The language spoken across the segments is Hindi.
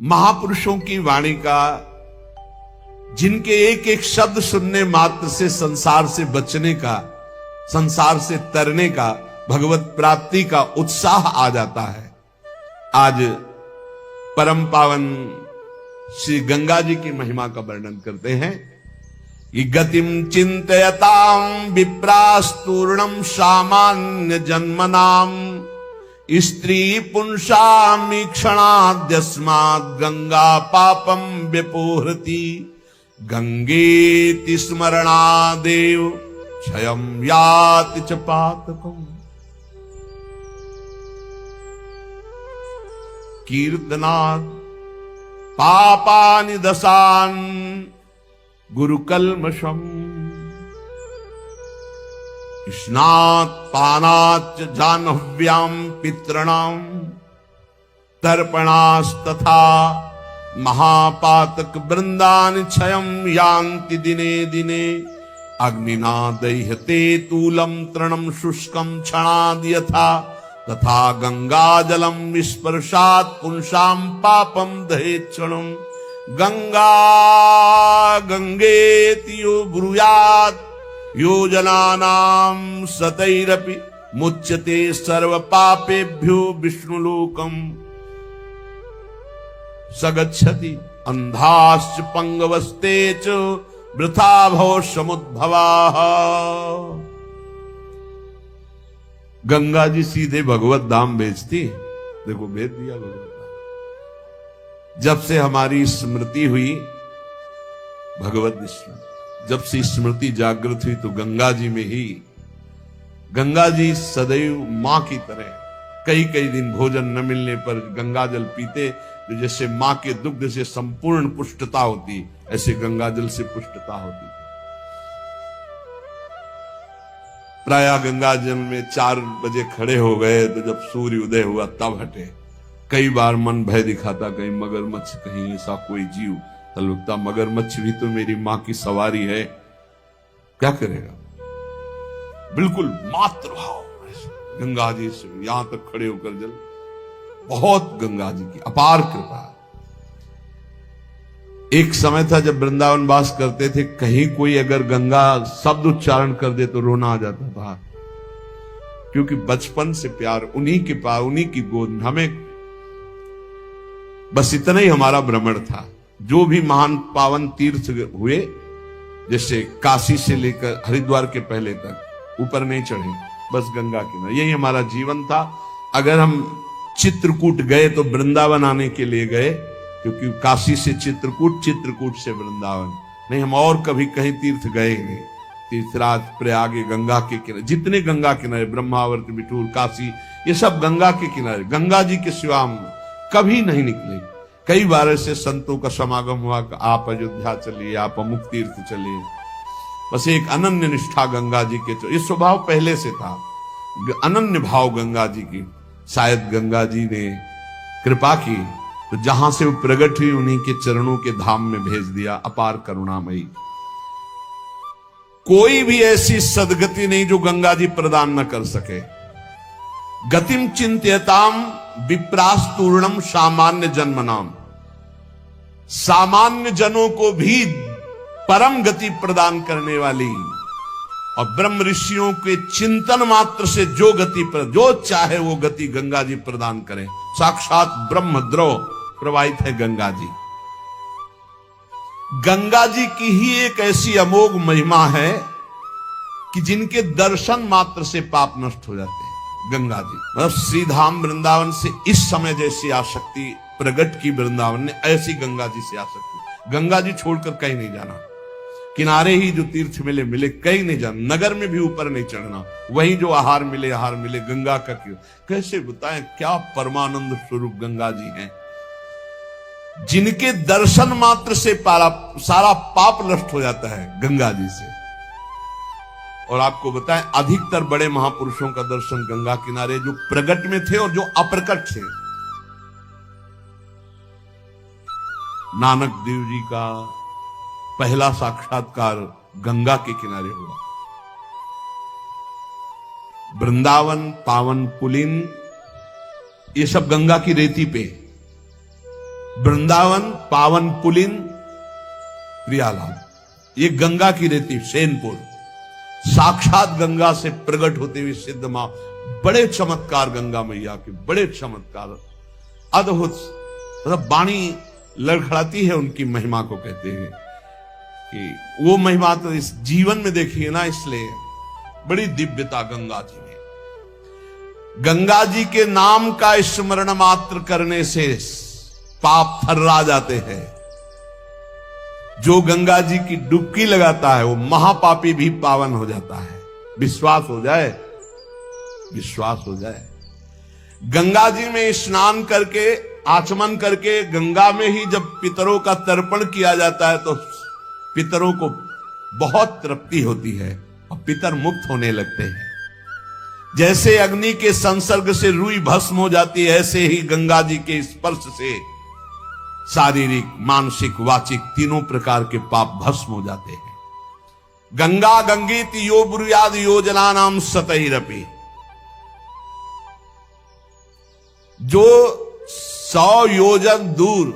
महापुरुषों की वाणी का, जिनके एक एक शब्द सुनने मात्र से संसार से बचने का, संसार से तरने का, भगवत प्राप्ति का उत्साह आ जाता है। आज परम पावन श्री गंगा जी की महिमा का वर्णन करते हैं। कि गतिम चिंतयताम विप्रास्तूर्णम सामान्य जन्मनाम स्त्री पुंसामीक्षणाद्यस्मात् गंगा पापम व्यपोहति गंगेति स्मरणादेव क्षयं याति च पातकम्। कीर्तनात् पापानि दशान् गुरुकल्मषम् स्नात् पानात् जाह्नव्यां पितॄणां तर्पणास्तथा महापातक वृंदानि क्षयं यान्ति दिने दिने अग्निना दह्यते तूलं तृणं शुष्कं क्षणाद् यथा तथा गंगाजलं विस्पर्शात् पुंसां पापं दहेत् क्षणं। गंगा गंगेति यो ब्रूयात् यो जनानां सतैरपि मुच्यते सर्व पापेभ्यो विष्णुलोकम् सगच्छति अंधाश्च पंगवस्ते च वृथा भव समुद्भवाः। गंगा जी सीधे भगवत धाम भेजती। देखो भेज दिया भगवत धाम। जब से हमारी स्मृति हुई, भगवत स्मृति, जब से स्मृति जागृत हुई तो गंगा जी में ही, गंगा जी सदैव मां की तरह, कई कई दिन भोजन न मिलने पर गंगा जल पीते तो जैसे मां के दुग्ध से संपूर्ण पुष्टता होती, ऐसे गंगा जल से पुष्टता होती। प्राय गंगा जल में 4 बजे खड़े हो गए तो जब सूर्य उदय हुआ तब हटे। कई बार मन भय दिखाता, कहीं मगरमच्छ, कहीं ऐसा कोई जीव। लगता मगरमच्छ भी तो मेरी मां की सवारी है, क्या करेगा। बिल्कुल मातृभाव गंगा जी से यहां तक खड़े होकर जल, बहुत गंगा जी की अपार कृपा। एक समय था जब वृंदावन वास करते थे, कहीं कोई अगर गंगा शब्द उच्चारण कर दे तो रोना आ जाता था, क्योंकि बचपन से प्यार, उन्हीं के पास, उन्हीं की गोद। हमें बस इतना ही हमारा भ्रमण था। जो भी महान पावन तीर्थ हुए, जैसे काशी से लेकर हरिद्वार के पहले तक ऊपर नहीं चढ़े, बस गंगा किनारे, यही हमारा जीवन था। अगर हम चित्रकूट गए तो वृंदावन आने के लिए गए, क्योंकि काशी से चित्रकूट, चित्रकूट से वृंदावन नहीं, हम और कभी कहीं तीर्थ गए नहीं। तीर्थराज, प्रयाग, गंगा के किनारे, जितने गंगा किनारे, ब्रह्मावर्त, बिठूर, काशी, ये सब गंगा के किनारे, गंगा जी के सिवा हम कभी नहीं निकले। कई बार ऐसे संतों का समागम हुआ कि आप अयोध्या चलिए, आप अमुक तीर्थ चलिए। बस एक अनन्य निष्ठा गंगा जी के, ये स्वभाव पहले से था, अनन्य भाव गंगा जी की। शायद गंगा जी ने कृपा की तो जहां से वो प्रकट हुई उन्हीं के चरणों के धाम में भेज दिया। अपार करुणामयी, कोई भी ऐसी सदगति नहीं जो गंगा जी प्रदान न कर सके। गतिम चिंत्यताम विप्रास्तूर्णम सामान्य जन्मनाम, सामान्य जनों को भी परम गति प्रदान करने वाली, और ब्रह्म ऋषियों के चिंतन मात्र से जो गति पर, जो चाहे वो गति गंगा जी प्रदान करें। साक्षात ब्रह्म द्रव प्रवाहित है गंगा जी। गंगा जी की ही एक ऐसी अमोघ महिमा है कि जिनके दर्शन मात्र से पाप नष्ट हो जाते हैं। गंगा जी मतलब श्रीधाम वृंदावन से इस समय जैसी आसक्ति प्रगट की वृंदावन ने, ऐसी गंगा जी से आसक्ति। गंगा जी छोड़कर कहीं नहीं जाना, किनारे ही जो तीर्थ मिले मिले, कहीं नहीं जाना, नगर में भी ऊपर नहीं चढ़ना, वहीं जो आहार मिले गंगा का। क्यों, कैसे बताएं क्या परमानंद स्वरूप गंगा जी हैं, जिनके दर्शन मात्र से सारा पाप नष्ट हो जाता है गंगा जी से। और आपको बताएं, अधिकतर बड़े महापुरुषों का दर्शन गंगा किनारे, जो प्रगट में थे और जो अप्रकट थे। नानक देव जी का पहला साक्षात्कार गंगा के किनारे हुआ। वृंदावन, पावन पुलिन, ये सब गंगा की रेती पे। वृंदावन पावन पुलिन प्रियालाल, ये गंगा की रेती सेनपुर, साक्षात गंगा से प्रकट होते हुए सिद्ध मां, बड़े चमत्कार गंगा मैया के, बड़े चमत्कार अद्भुत, मतलब वाणी लड़खड़ाती है उनकी महिमा को। कहते हैं कि वो महिमा तो इस जीवन में देखिए ना, इसलिए बड़ी दिव्यता गंगा जी में। गंगा जी के नाम का स्मरण मात्र करने से पाप थर्रा जाते हैं। जो गंगा जी की डुबकी लगाता है वो महापापी भी पावन हो जाता है। विश्वास हो जाए, विश्वास हो जाए। गंगा जी में स्नान करके, आचमन करके, गंगा में ही जब पितरों का तर्पण किया जाता है तो पितरों को बहुत तृप्ति होती है और पितर मुक्त होने लगते हैं। जैसे अग्नि के संसर्ग से रुई भस्म हो जाती है, ऐसे ही गंगा जी के स्पर्श से शारीरिक, मानसिक, वाचिक तीनों प्रकार के पाप भस्म हो जाते हैं। गंगा गंगीत यो ब्रुयाद योजना नाम सतैरपि, जो 100 योजन दूर,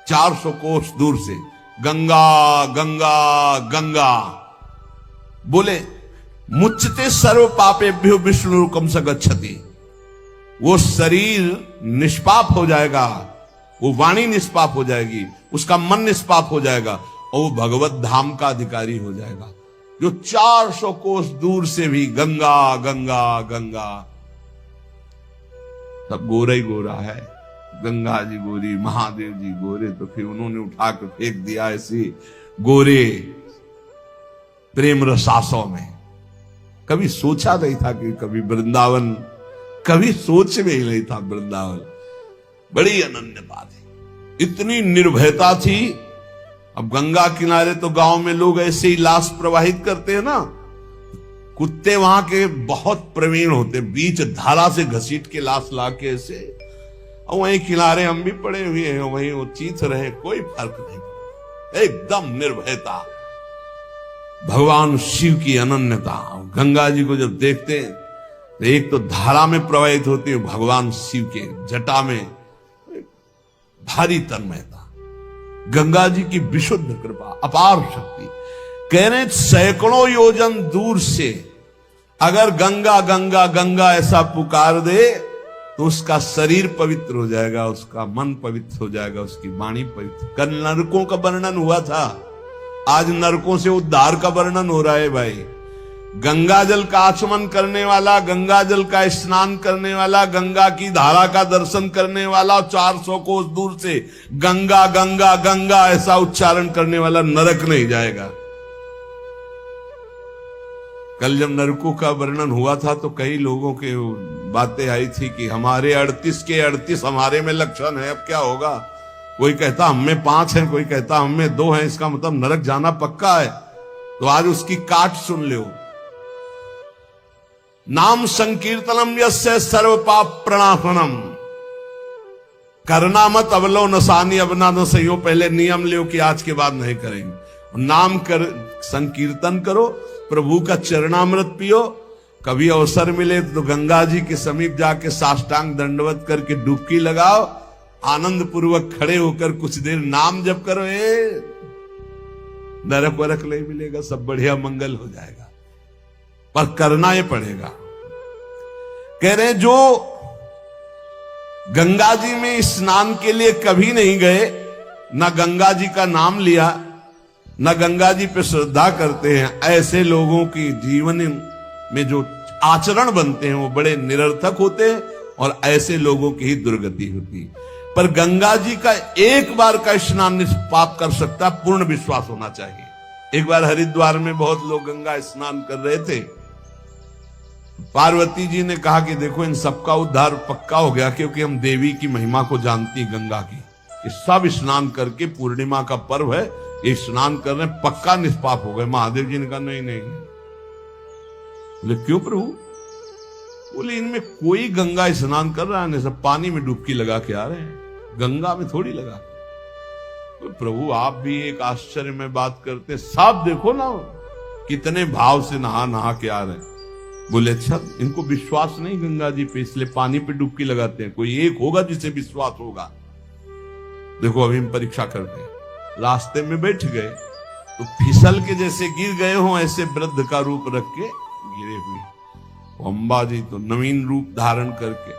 400 कोस दूर से गंगा गंगा गंगा बोले, मुच्यते सर्व पापेभ्यो विष्णुरुकम स गच्छति, वो शरीर निष्पाप हो जाएगा, वो वाणी निष्पाप हो जाएगी, उसका मन निष्पाप हो जाएगा और वो भगवत धाम का अधिकारी हो जाएगा। जो 400 कोस दूर से भी गंगा गंगा गंगा, सब गोरा ही गोरा है। गंगा जी गोरी, महादेव जी गोरे, तो फिर उन्होंने उठा के फेंक दिया ऐसे गोरे प्रेम रसासों में। कभी सोचा नहीं था कि कभी वृंदावन, कभी सोच में ही नहीं था वृंदावन। बड़ी अनन्य बात है, इतनी निर्भयता थी। अब गंगा किनारे तो गांव में लोग ऐसे ही लाश प्रवाहित करते हैं ना, कुत्ते वहां के बहुत प्रवीण होते, बीच धारा से घसीट के लाश लाके ऐसे, और वहीं किनारे हम भी पड़े हुए हैं, वहीं वो चीथ रहे, कोई फर्क नहीं, एकदम निर्भयता। भगवान शिव की अनन्यता। गंगा जी को जब देखते हैं तो एक तो धारा में प्रवाहित होती है, भगवान शिव के जटा में भारी तन्मयता। गंगा जी की विशुद्ध कृपा, अपार शक्ति। कह रहे सैकड़ों योजन दूर से अगर गंगा गंगा गंगा ऐसा पुकार दे तो उसका शरीर पवित्र हो जाएगा, उसका मन पवित्र हो जाएगा, उसकी वाणी पवित्र। कल नरकों का वर्णन हुआ था, आज नरकों से उद्धार का वर्णन हो रहा है भाई। गंगा जल का आचमन करने वाला, गंगा जल का स्नान करने वाला, गंगा की धारा का दर्शन करने वाला, 400 कोस दूर से गंगा गंगा गंगा ऐसा उच्चारण करने वाला नरक नहीं जाएगा। कल जब नरकों का वर्णन हुआ था तो कई लोगों के बातें आई थी कि हमारे 38 के 38 हमारे में लक्षण है, अब क्या होगा। कोई कहता हमें 5 हैं, कोई कहता हमें 2 हैं, इसका मतलब नरक जाना पक्का है। तो आज उसकी काट सुन लो। नाम संकीर्तनम यस्य सर्व पाप प्रणाशनम, करना मत अवलो नसानी अबना न सही हो, पहले नियम लो कि आज के बाद नहीं करेंगे। नाम कर संकीर्तन करो, प्रभु का चरणामृत पियो, कभी अवसर मिले तो गंगा जी के समीप जाके साष्टांग दंडवत करके डुबकी लगाओ, आनंद पूर्वक खड़े होकर कुछ देर नाम जप करो, नरक वरक नहीं मिलेगा, सब बढ़िया मंगल हो जाएगा। पर करना ये पड़ेगा। कह रहे जो गंगा जी में स्नान के लिए कभी नहीं गए, ना गंगा जी का नाम लिया, ना गंगा जी पे श्रद्धा करते हैं, ऐसे लोगों की जीवन में जो आचरण बनते हैं वो बड़े निरर्थक होते हैं और ऐसे लोगों की ही दुर्गति होती है। पर गंगा जी का एक बार का स्नान निष्पाप कर सकता, पूर्ण विश्वास होना चाहिए। एक बार हरिद्वार में बहुत लोग गंगा स्नान कर रहे थे, पार्वती जी ने कहा कि देखो इन सबका उद्धार पक्का हो गया, क्योंकि हम देवी की महिमा को जानती गंगा की, ये सब स्नान करके पूर्णिमा का पर्व है, ये स्नान कर रहे हैं, पक्का निष्पाप हो गए। महादेव जी ने कहा नहीं नहीं। बोले क्यों प्रभु? बोले इनमें कोई गंगा स्नान कर रहा है, सब पानी में डुबकी लगा के आ रहे हैं, गंगा में थोड़ी लगा। तो प्रभु आप भी एक आश्चर्य में बात करते, सब देखो ना कितने भाव से नहा नहा के आ रहे हैं। बोले अच्छा इनको विश्वास नहीं गंगा जी पे, इसलिए पानी पे डुबकी लगाते हैं, कोई एक होगा जिसे विश्वास होगा। देखो अभी हम परीक्षा करते हैं, रास्ते में बैठ गए तो फिसल के जैसे गिर गए हो ऐसे वृद्ध का रूप रख के गिरे हुए। अम्बा जी तो नवीन रूप धारण करके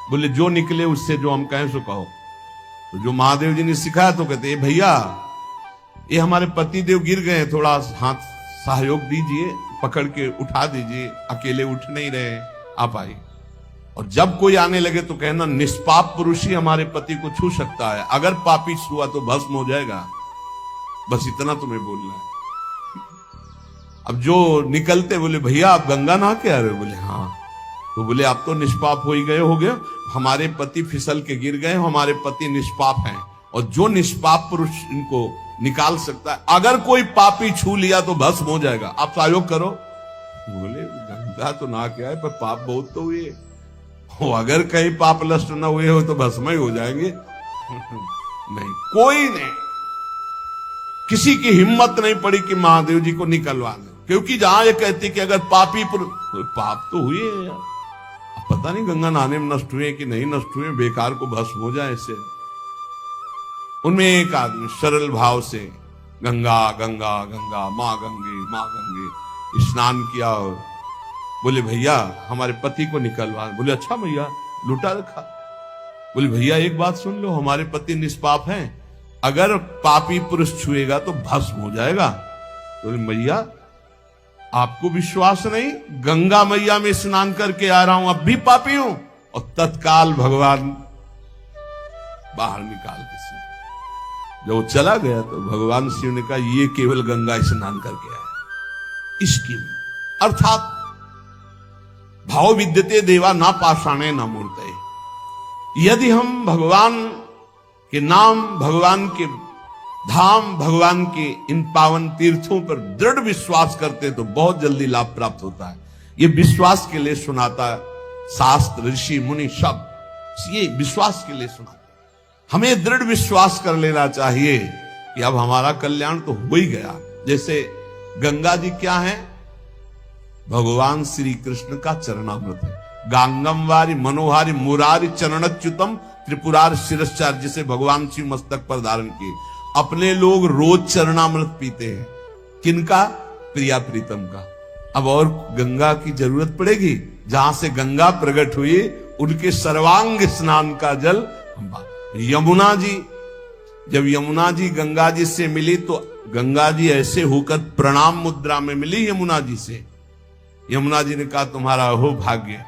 बोले जो निकले उससे जो हम कहें सो कहो। तो जो महादेव जी ने सिखाया तो कहते भैया ये हमारे पति देव गिर गए, थोड़ा हाथ सहयोग दीजिए, पकड़ के उठा दीजिए, अकेले उठ नहीं रहे, आप आइए। और जब कोई आने लगे तो कहना निष्पाप पुरुष ही हमारे पति को छू सकता है, अगर पापी छुआ तो भस्म हो जाएगा। बस इतना तुम्हें बोलना है। अब जो निकलते बोले भैया आप गंगा नहा के आ रहे हो? बोले हाँ। तो बोले आप तो निष्पाप हो ही गए होगे, हमारे पति फिसल के गिर गए, हमारे पति निष्पाप हैं, और जो निष्पाप पुरुष इनको निकाल सकता है, अगर कोई पापी छू लिया तो भस्म हो जाएगा, आप सहयोग करो। बोले गंगा तो नहा के आए पर पाप बहुत तो हुए, अगर कहीं पाप नष्ट न हुए हो तो भस्म ही हो जाएंगे। नहीं, कोई नहीं, किसी की हिम्मत नहीं पड़ी कि महादेव जी को निकलवा दे, क्योंकि जहां ये कहती कि अगर पापी पाप तो हुए यार, पता नहीं गंगा नहाने में नष्ट हुए कि नहीं नष्ट हुए, बेकार को भस्म हो जाए इससे। उनमें एक आदमी सरल भाव से गंगा गंगा गंगा माँ गंगे स्नान किया और बोले भैया हमारे पति को निकलवा। बोले अच्छा भैया, लुटा रखा। बोले भैया एक बात सुन लो, हमारे पति निष्पाप हैं, अगर पापी पुरुष छुएगा तो भस्म हो जाएगा। बोले भैया आपको विश्वास नहीं, गंगा मैया में स्नान करके आ रहा हूं, अब भी पापी हूं। और तत्काल भगवान बाहर निकाल के जब वो चला गया तो भगवान शिव ने कहा ये केवल गंगा स्नान करके आया। इसकी अर्थात भाव विद्यते देवा ना पाषाणे ना मूर्ते। यदि हम भगवान के नाम, भगवान के धाम, भगवान के इन पावन तीर्थों पर दृढ़ विश्वास करते तो बहुत जल्दी लाभ प्राप्त होता है। ये विश्वास के लिए सुनाता है शास्त्र, ऋषि मुनि सब, ये विश्वास के लिए सुनाता। हमें दृढ़ विश्वास कर लेना चाहिए कि अब हमारा कल्याण तो हो ही गया। जैसे गंगा जी क्या है? भगवान श्री कृष्ण का चरणामृत है। गांगम वारी मनोहारी मुरारी चरणच्युतम त्रिपुरार शिरश्चार, जिसे भगवान शिव मस्तक पर धारण किए। अपने लोग रोज चरणामृत पीते हैं, किनका? प्रिया प्रीतम का। अब और गंगा की जरूरत पड़ेगी? जहां से गंगा प्रकट हुई उनके सर्वांग स्नान का जल यमुना जी, जब यमुना जी गंगा जी से मिली तो गंगा जी ऐसे होकर प्रणाम मुद्रा में मिली यमुना जी से। यमुना जी ने कहा तुम्हारा हो भाग्य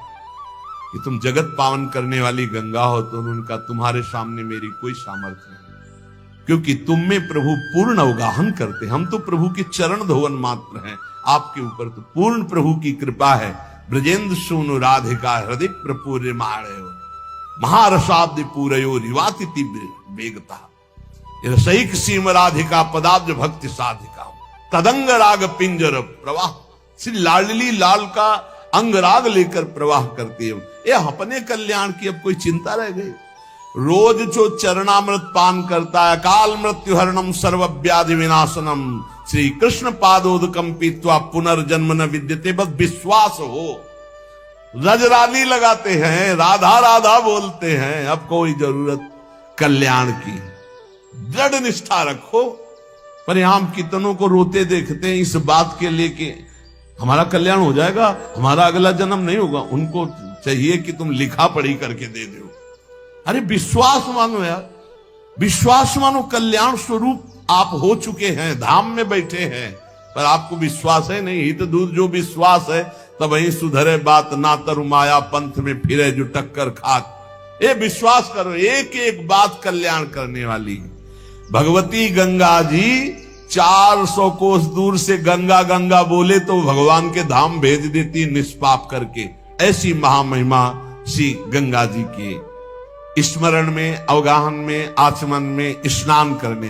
कि तुम जगत पावन करने वाली गंगा हो। तो उन्होंने कहा तुम्हारे सामने मेरी कोई सामर्थ्य नहीं, क्योंकि तुम में प्रभु पूर्ण अवगाहन करते, हम तो प्रभु के चरण धोवन मात्र हैं, आपके ऊपर तो पूर्ण प्रभु की कृपा है। ब्रजेंद्र सूनु राधिका हृदय प्रपूर्य माणयो महारसाब्द पूरयो रिवाति वेगता रसैक सीम राधिका पदाब्ज भक्ति साधिका तदंग राग पिंजर प्रवाह। श्री लाडली लाल का अंग राग लेकर प्रवाह करती है। ये अपने कल्याण की अब कोई चिंता रह गई? रोज जो चरणामृत पान करता है, काल मृत्यु हरणम सर्व व्याधि विनाशनम श्री कृष्ण पादोदकम पीत्वा पुनर्जन्म न विद्यते, बस विश्वास हो। रजरानी लगाते हैं, राधा राधा बोलते हैं, अब कोई जरूरत कल्याण की। दृढ़ निष्ठा रखो। पर हम कितनों को रोते देखते हैं इस बात के लिए कि हमारा कल्याण हो जाएगा, हमारा अगला जन्म नहीं होगा। उनको चाहिए कि तुम लिखा पढ़ी करके दे दो। अरे विश्वास मानो यार, विश्वास मानो। कल्याण स्वरूप आप हो चुके हैं, धाम में बैठे हैं, पर आपको विश्वास है नहीं। हित दूध जो विश्वास है तब वही सुधरे बात, ना तरु माया पंथ में फिरे जो टक्कर खात। ये विश्वास करो, एक एक बात कल्याण करने वाली। भगवती गंगा जी 400 कोस दूर से गंगा गंगा बोले तो भगवान के धाम भेज देती निष्पाप करके। ऐसी महामहिमा श्री गंगा जी के स्मरण में, अवगाहन में, आचमन में, स्नान करने